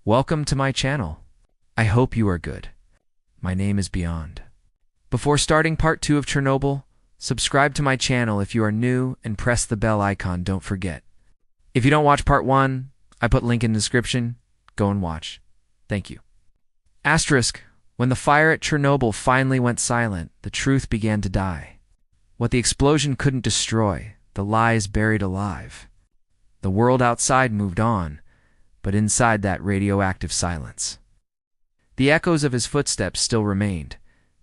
Welcome to my channel. I hope you are good. My name is Beyond. Before starting part 2 of Chernobyl, subscribe to my channel if you are new and press the bell icon, don't forget. If you don't watch part 1, I put link in the description. Go and watch. Thank you. Asterisk, when the fire at Chernobyl finally went silent, the truth began to die. What the explosion couldn't destroy, the lies buried alive. The world outside moved on, but inside that radioactive silence. The echoes of his footsteps still remained.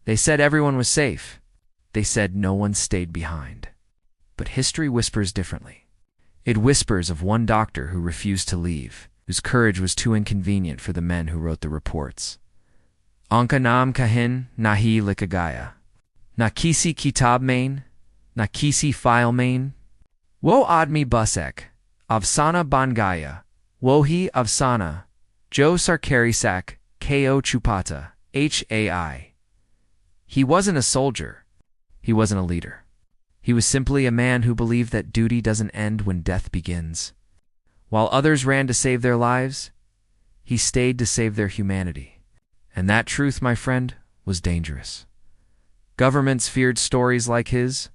They said everyone was safe. They said no one stayed behind. But history whispers differently. It whispers of one doctor who refused to leave, whose courage was too inconvenient for the men who wrote the reports. Anka nam kahin nahi likagaya. Na kisi kitab main, na kisi file main. Wo admi busek, avsana bangaya, wohi avsana, jo sarkarisak, ko chupata, hai. He wasn't a soldier. He wasn't a leader. He was simply a man who believed that duty doesn't end when death begins. While others ran to save their lives, he stayed to save their humanity. And that truth, my friend, was dangerous. Governments feared stories like his,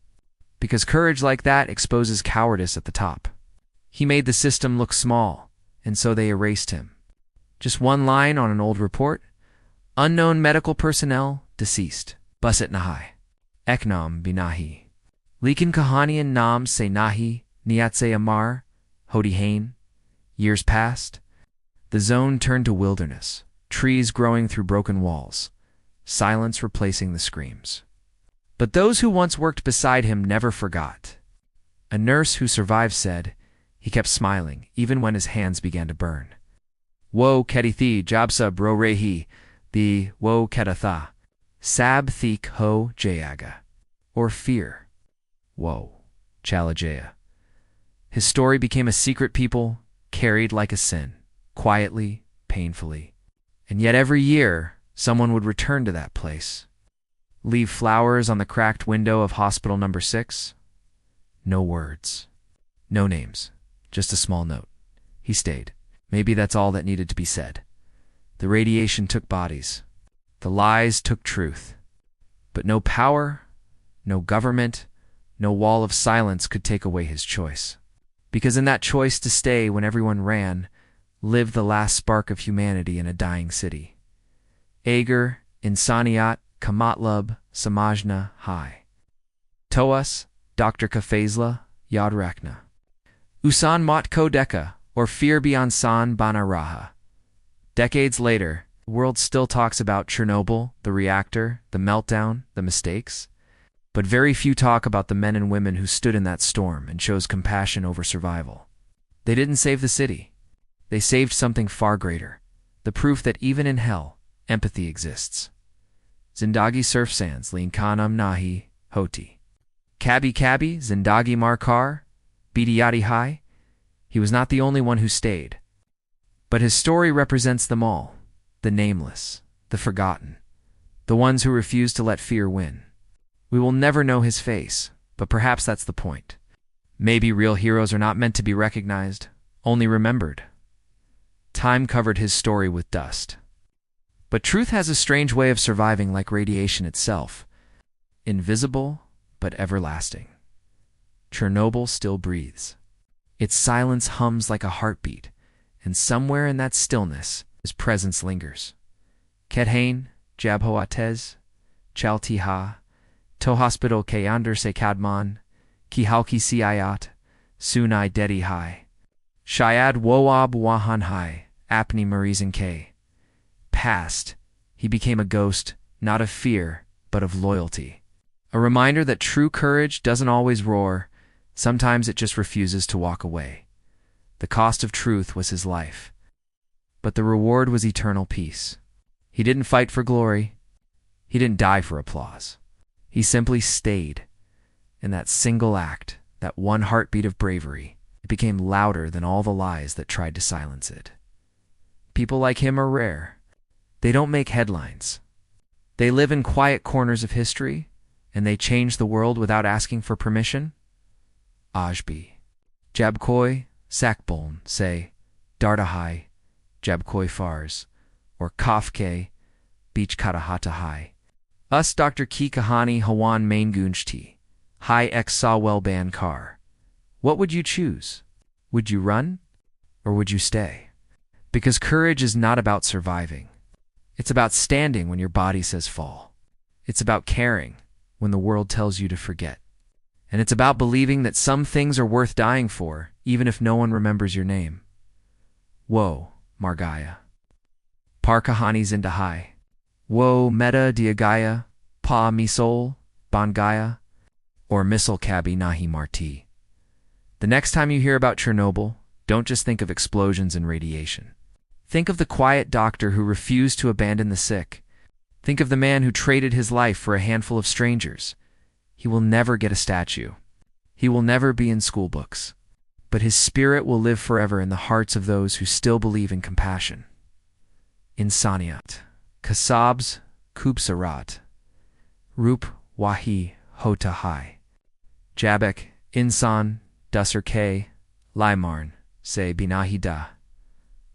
because courage like that exposes cowardice at the top. He made the system look small, and so they erased him. Just one line on an old report: unknown medical personnel deceased. Busit nahi. Eknam binahi. Likan kahanian nam se nahi, niatse amar, hodi hain. Years passed. The zone turned to wilderness, trees growing through broken walls, silence replacing the screams. But those who once worked beside him never forgot. A nurse who survived said he kept smiling even when his hands began to burn. Wo kedithi jabsa bro rehi, the wo kedatha, sab thik ho jayaga, or fear. Woe, Chalajaya. His story became a secret people carried like a sin, quietly, painfully. And yet every year, someone would return to that place. Leave flowers on the cracked window of hospital number 6. No words. No names. Just a small note. He stayed. Maybe that's all that needed to be said. The radiation took bodies. The lies took truth. But no power, no government, no wall of silence could take away his choice. Because in that choice to stay when everyone ran, lived the last spark of humanity in a dying city. Agar, Insaniat, Kamatlub, Samajna, Hai. Toas, Dr. Kafazla, Yad Rakna. Usan Matko Deka, or Fear Beyond San Banaraha. Decades later, the world still talks about Chernobyl, the reactor, the meltdown, the mistakes. But very few talk about the men and women who stood in that storm and chose compassion over survival. They didn't save the city. They saved something far greater, the proof that even in hell, empathy exists. Zindagi surf sands linkanam nahi hoti. Kabi kabi zindagi markar, bidiyati hai. He was not the only one who stayed. But his story represents them all, the nameless, the forgotten, the ones who refused to let fear win. We will never know his face, but perhaps that's the point. Maybe real heroes are not meant to be recognized, only remembered. Time covered his story with dust. But truth has a strange way of surviving, like radiation itself. Invisible, but everlasting. Chernobyl still breathes. Its silence hums like a heartbeat, and somewhere in that stillness, his presence lingers. Kethain, Jabhoatez, Chaltiha, To hospital ke under se kadman, ki halki siayat, sunai dedi hai. Shayad woab wahan hai, apni marizan ke. Past, he became a ghost, not of fear, but of loyalty. A reminder that true courage doesn't always roar, sometimes it just refuses to walk away. The cost of truth was his life. But the reward was eternal peace. He didn't fight for glory. He didn't die for applause. He simply stayed. In that single act, that one heartbeat of bravery, it became louder than all the lies that tried to silence it. People like him are rare. They don't make headlines. They live in quiet corners of history, and they change the world without asking for permission. Ajbi. Jabkoi, Sakboln, say, Dardahai, Jabkoi Fars, or Kafke, Beach Katahata Hai. Us Dr. Ki Kahani Hawan Maingunjti, Hai X Sawel Ban Kar. What would you choose? Would you run? Or would you stay? Because courage is not about surviving. It's about standing when your body says fall. It's about caring when the world tells you to forget. And it's about believing that some things are worth dying for, even if no one remembers your name. Woe, Margaya. Par Kahani Zindahai. Woe, Meta Diagaya, Pa Misol, Bangaya, or Missile Kabi Nahi Marti. The next time you hear about Chernobyl, don't just think of explosions and radiation. Think of the quiet doctor who refused to abandon the sick. Think of the man who traded his life for a handful of strangers. He will never get a statue. He will never be in school books. But his spirit will live forever in the hearts of those who still believe in compassion. Insaniat. Kasabs Kubsarat. Rup Wahi Hota Hai. Jabek Insan Dusser K. Limarn Se Binahida.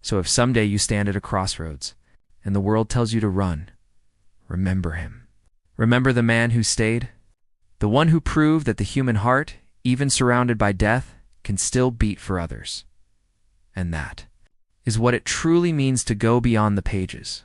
So if someday you stand at a crossroads and the world tells you to run, remember him. Remember the man who stayed? The one who proved that the human heart, even surrounded by death, can still beat for others. And that is what it truly means to go beyond the pages.